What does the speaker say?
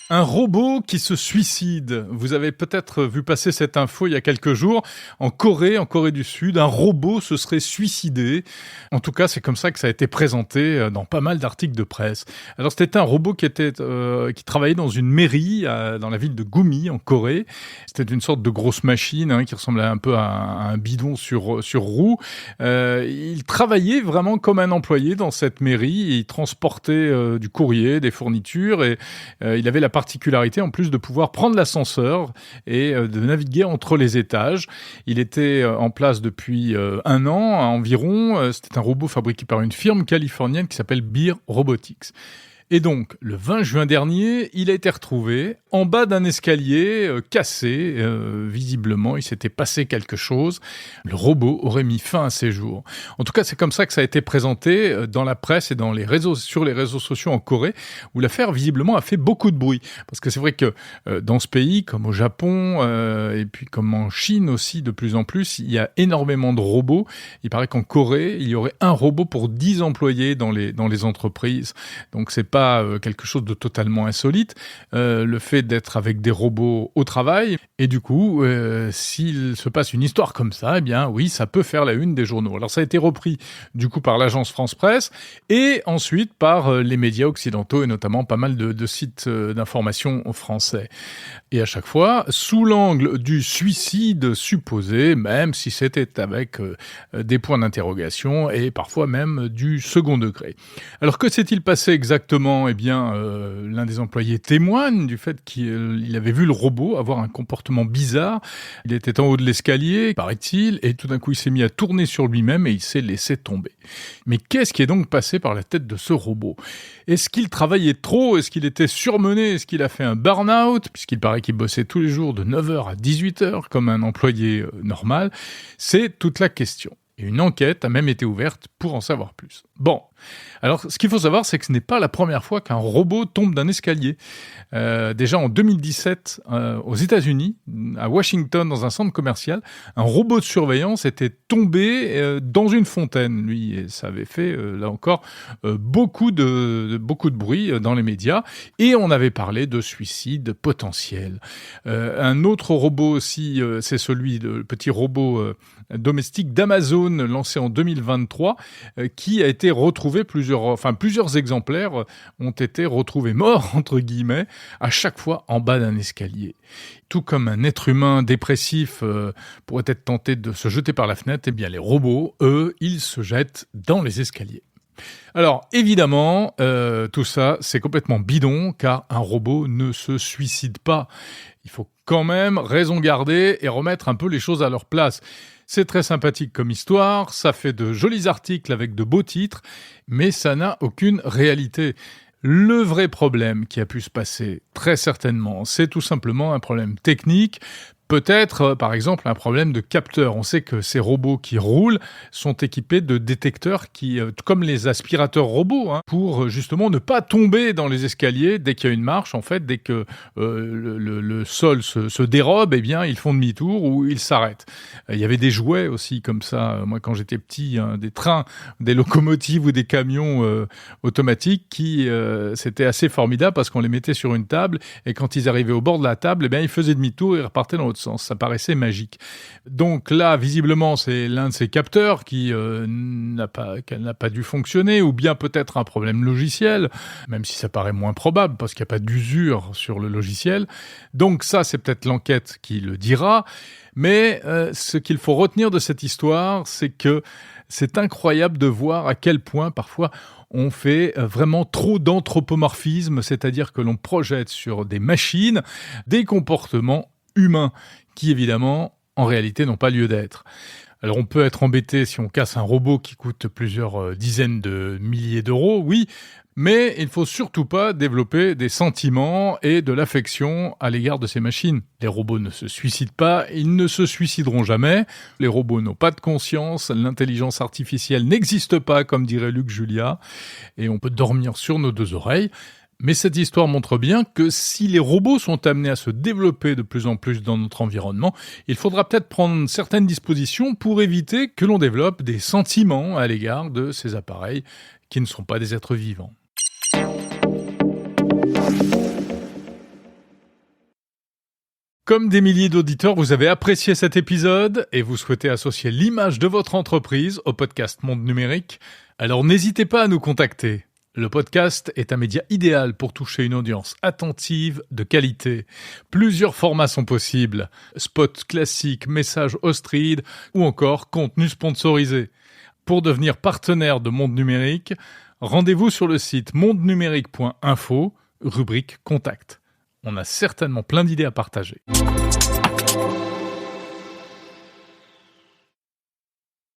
Un robot qui se suicide. Vous avez peut-être vu passer cette info il y a quelques jours. En Corée du Sud, un robot se serait suicidé. En tout cas, c'est comme ça que ça a été présenté dans pas mal d'articles de presse. Alors, c'était un robot qui travaillait dans une mairie dans la ville de Gumi, en Corée. C'était une sorte de grosse machine qui ressemblait un peu à un bidon sur roue. Il travaillait vraiment comme un employé dans cette mairie. Il transportait du courrier, des fournitures et il avait la particularité en plus de pouvoir prendre l'ascenseur et de naviguer entre les étages. Il était en place depuis un an environ. C'était un robot fabriqué par une firme californienne qui s'appelle Bear Robotics. Et donc, le 20 juin dernier, il a été retrouvé en bas d'un escalier cassé. Visiblement, il s'était passé quelque chose. Le robot aurait mis fin à ses jours. En tout cas, c'est comme ça que ça a été présenté dans la presse et sur les réseaux sociaux en Corée, où l'affaire, visiblement, a fait beaucoup de bruit. Parce que c'est vrai que dans ce pays, comme au Japon, et puis comme en Chine aussi, de plus en plus, il y a énormément de robots. Il paraît qu'en Corée, il y aurait un robot pour 10 employés dans les entreprises. Donc, c'est pas quelque chose de totalement insolite, le fait d'être avec des robots au travail. Et du coup, s'il se passe une histoire comme ça, eh bien oui, ça peut faire la une des journaux. Alors ça a été repris du coup par l'agence France Presse et ensuite par les médias occidentaux et notamment pas mal de sites d'information français. Et à chaque fois, sous l'angle du suicide supposé, même si c'était avec des points d'interrogation et parfois même du second degré. Alors que s'est-il passé exactement ? Eh bien, l'un des employés témoigne du fait qu'il avait vu le robot avoir un comportement bizarre. Il était en haut de l'escalier, paraît-il, et tout d'un coup, il s'est mis à tourner sur lui-même et il s'est laissé tomber. Mais qu'est-ce qui est donc passé par la tête de ce robot ? Est-ce qu'il travaillait trop ? Est-ce qu'il était surmené ? Est-ce qu'il a fait un burn-out ? Puisqu'il paraît qu'il bossait tous les jours de 9h à 18h comme un employé normal. C'est toute la question. Et une enquête a même été ouverte pour en savoir plus. Bon, alors ce qu'il faut savoir, c'est que ce n'est pas la première fois qu'un robot tombe d'un escalier. Déjà en 2017, aux États-Unis, à Washington, dans un centre commercial, un robot de surveillance était tombé dans une fontaine. Lui, et ça avait fait, là encore, beaucoup de bruit dans les médias. Et on avait parlé de suicide potentiel. Un autre robot aussi, c'est celui de petit robot domestique d'Amazon, lancé en 2023, qui a été retrouvé, plusieurs exemplaires ont été retrouvés morts, entre guillemets, à chaque fois en bas d'un escalier. Tout comme un être humain dépressif pourrait être tenté de se jeter par la fenêtre, eh bien les robots, eux, ils se jettent dans les escaliers. Alors, évidemment, tout ça, c'est complètement bidon, car un robot ne se suicide pas. Il faut quand même raison garder et remettre un peu les choses à leur place. C'est très sympathique comme histoire, ça fait de jolis articles avec de beaux titres, mais ça n'a aucune réalité. Le vrai problème qui a pu se passer, très certainement, c'est tout simplement un problème technique. Peut-être, par exemple, un problème de capteur. On sait que ces robots qui roulent sont équipés de détecteurs qui, comme les aspirateurs robots, pour justement ne pas tomber dans les escaliers dès qu'il y a une marche. En fait, dès que le sol se dérobe, eh bien, ils font demi-tour ou ils s'arrêtent. Il y avait des jouets aussi comme ça. Moi, quand j'étais petit, des trains, des locomotives ou des camions automatiques qui, c'était assez formidable parce qu'on les mettait sur une table et quand ils arrivaient au bord de la table, eh bien, ils faisaient demi-tour et repartaient dans l'autre sens. Ça paraissait magique. Donc là, visiblement, c'est l'un de ces capteurs qui n'a pas dû fonctionner, ou bien peut-être un problème logiciel, même si ça paraît moins probable, parce qu'il n'y a pas d'usure sur le logiciel. Donc ça, c'est peut-être l'enquête qui le dira. Mais ce qu'il faut retenir de cette histoire, c'est que c'est incroyable de voir à quel point, parfois, on fait vraiment trop d'anthropomorphisme, c'est-à-dire que l'on projette sur des machines des comportements humains, qui évidemment, en réalité, n'ont pas lieu d'être. Alors on peut être embêté si on casse un robot qui coûte plusieurs dizaines de milliers d'euros, oui, mais il ne faut surtout pas développer des sentiments et de l'affection à l'égard de ces machines. Les robots ne se suicident pas, ils ne se suicideront jamais, les robots n'ont pas de conscience, l'intelligence artificielle n'existe pas, comme dirait Luc Julia, et on peut dormir sur nos deux oreilles. Mais cette histoire montre bien que si les robots sont amenés à se développer de plus en plus dans notre environnement, il faudra peut-être prendre certaines dispositions pour éviter que l'on développe des sentiments à l'égard de ces appareils qui ne sont pas des êtres vivants. Comme des milliers d'auditeurs, vous avez apprécié cet épisode et vous souhaitez associer l'image de votre entreprise au podcast Monde Numérique, alors n'hésitez pas à nous contacter. Le podcast est un média idéal pour toucher une audience attentive, de qualité. Plusieurs formats sont possibles. Spot classique, message host-read ou encore contenu sponsorisé. Pour devenir partenaire de Monde Numérique, rendez-vous sur le site mondenumérique.info, rubrique Contact. On a certainement plein d'idées à partager.